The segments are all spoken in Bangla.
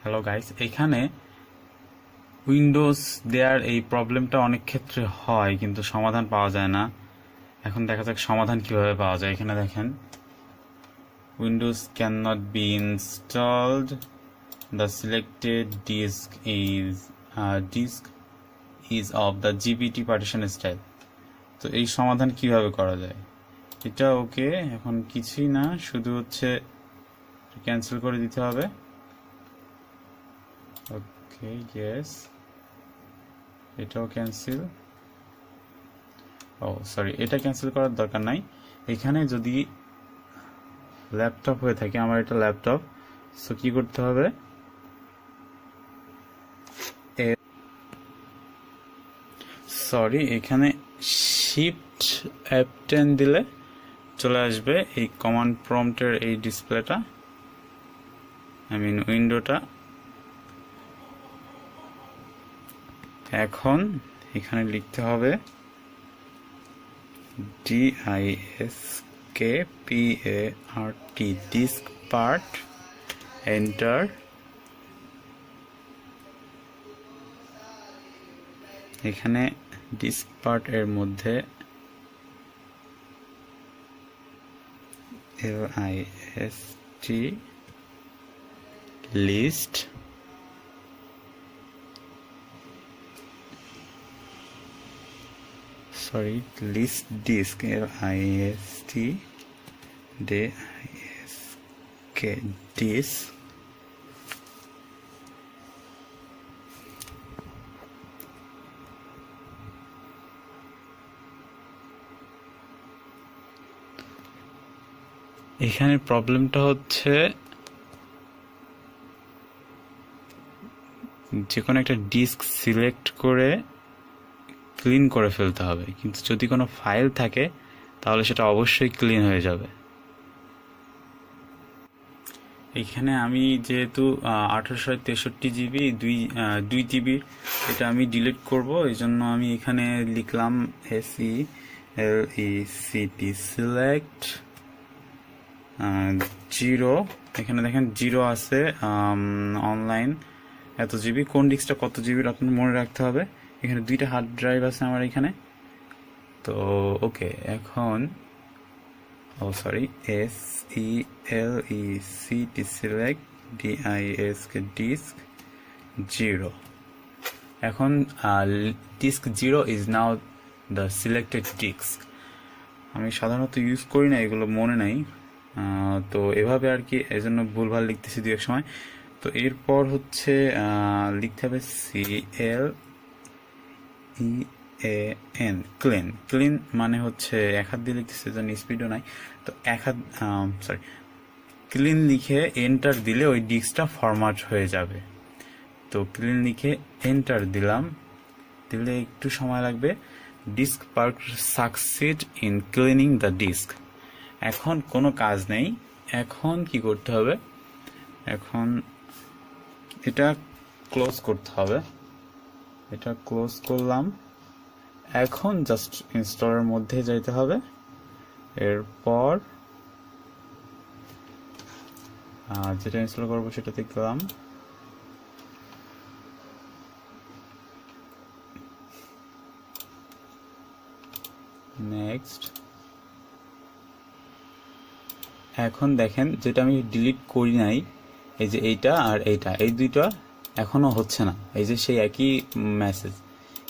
হ্যালো গাইস, এখানে উইন্ডোজ দেয়ার এই প্রবলেমটা অনেক ক্ষেত্রে হয়, কিন্তু সমাধান পাওয়া যায় না। এখন দেখা যাক সমাধান কিভাবে পাওয়া যায়। এখানে দেখেন, Windows cannot be installed, the selected disk is of the GPT partition style. তো এই সমাধান কিভাবে করা যায়? এটা ওকে, এখন কিছুই না, শুধু হচ্ছে ক্যান্সেল করে দিতে হবে। ওকে, ইয়েস, এটাও ক্যান্সেল। সরি, এটা ক্যান্সেল করার দরকার নাই। এখানে যদি ল্যাপটপ হয়ে থাকে, আমার এটা ল্যাপটপ, সো কি করতে হবে, এখানে শিফট F10 দিলে চলে আসবে এই কমান্ড প্রম্পটের এই ডিসপ্লেটা, উইন্ডোটা। এখন এখানে লিখতে হবে DISKPART, ডিস্ক পার্ট, এন্টার। এখানে ডিস্ক পার্ট এর মধ্যে LIST list, list disk, LIST DISK disk. এখানে প্রবলেমটা হচ্ছে যে কোনো একটা ডিস্ক সিলেক্ট করে ক্লিন করে ফেলতে হবে, কিন্তু যদি কোনো ফাইল থাকে তাহলে সেটা অবশ্যই ক্লিন হয়ে যাবে। এখানে আমি যেহেতু 1863 GB 2 GB এটা আমি ডিলিট করব, এই জন্য আমি এখানে লিখলাম SELECT সিলেক্ট 0। এখানে দেখেন 0 আছে, অনলাইন এত জিবি, কোন ডিস্কটা কত জিবির আপনার মনে রাখতে হবে। এখানে 2টা হার্ড ড্রাইভ আছে আমার এখানে। তো ওকে, এখন SELECT সিলেক্ট DISK ডিস্ক 0। এখন disk 0 is now the selected disk. আমি সাধারণত ইউজ করি না, এগুলো মনে নাই, তো এভাবে আর কি, এই জন্য ভুলভাল লিখতেছি দু এক সময়। তো এরপর হচ্ছে লিখতে হবে CLEAN, ক্লিন মানে হচ্ছে এক হাত দিয়ে লিখতেছে, জন্য স্পিডও নাই, তো এক হাত ক্লিন লিখে এন্টার দিলে ওই ডিস্কটা ফরম্যাট হয়ে যাবে। তো ক্লিন লিখে এন্টার দিলাম, দিলে একটু সময় লাগবে। Disk part succeed in cleaning the disk. এখন কোনো কাজ নেই, এখন কি করতে হবে, এখন এটা ক্লোজ করতে হবে। এটা ক্লোজ করলাম, এখন জাস্ট ইনস্টলের মধ্যে যাইতে হবে। এরপর যেটা ইনস্টল করবো সেটাতে গেলাম, নেক্সট। এখন দেখেন, যেটা আমি ডিলিট করি নাই, এই যে এইটা আর এইটা, এই দুইটা এখনো হচ্ছে না, এই যে সেই একই মেসেজ।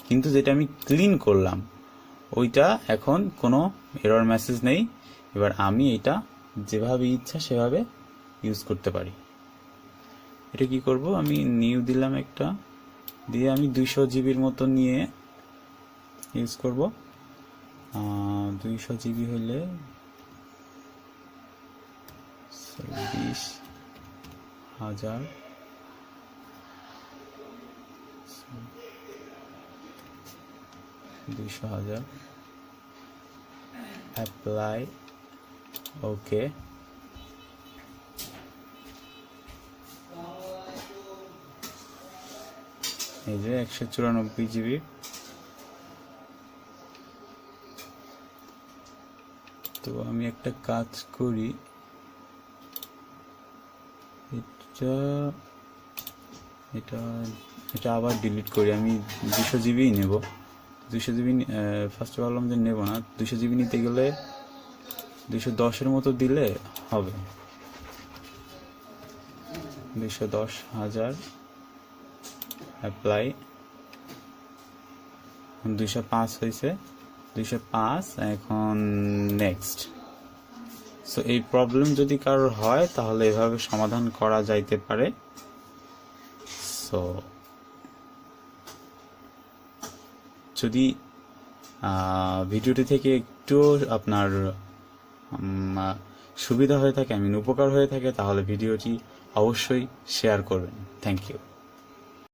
কিন্তু যেটা আমি ক্লিন করলাম ওইটা এখন কোনো এরর মেসেজ নেই। এবার আমি এটা যেভাবে ইচ্ছা সেভাবে ইউজ করতে পারি। এটা কি করব, আমি নিউ দিলাম একটা, দিয়ে আমি 200 জিবির মতো নিয়ে ইউজ করব। 200 জিবি হলে 20,000, 200,000, অ্যাপ্লাই, ওকে। এই যে 194 জিবি। তো আমি একটা কাজ করি, এটা এটা এটা আবার ডিলিট করি। আমি 200 জিবি নেব। 200 জিবি ফার্স্টে ভাবলাম যে নেব না, 200 জিবি নিতে গেলে 210-এর মতো দিলে হবে। 210,000 অ্যাপ্লাই, 205 হয়েছে, 205। এখন নেক্সট। সো এই প্রবলেম যদি কারোর হয় তাহলে এভাবে সমাধান করা যাইতে পারে। সো যদি ভিডিওটি থেকে একটু আপনার সুবিধা হয়ে থাকে, উপকার হয়ে থাকে, তাহলে ভিডিওটি অবশ্যই শেয়ার করবেন। Thank you.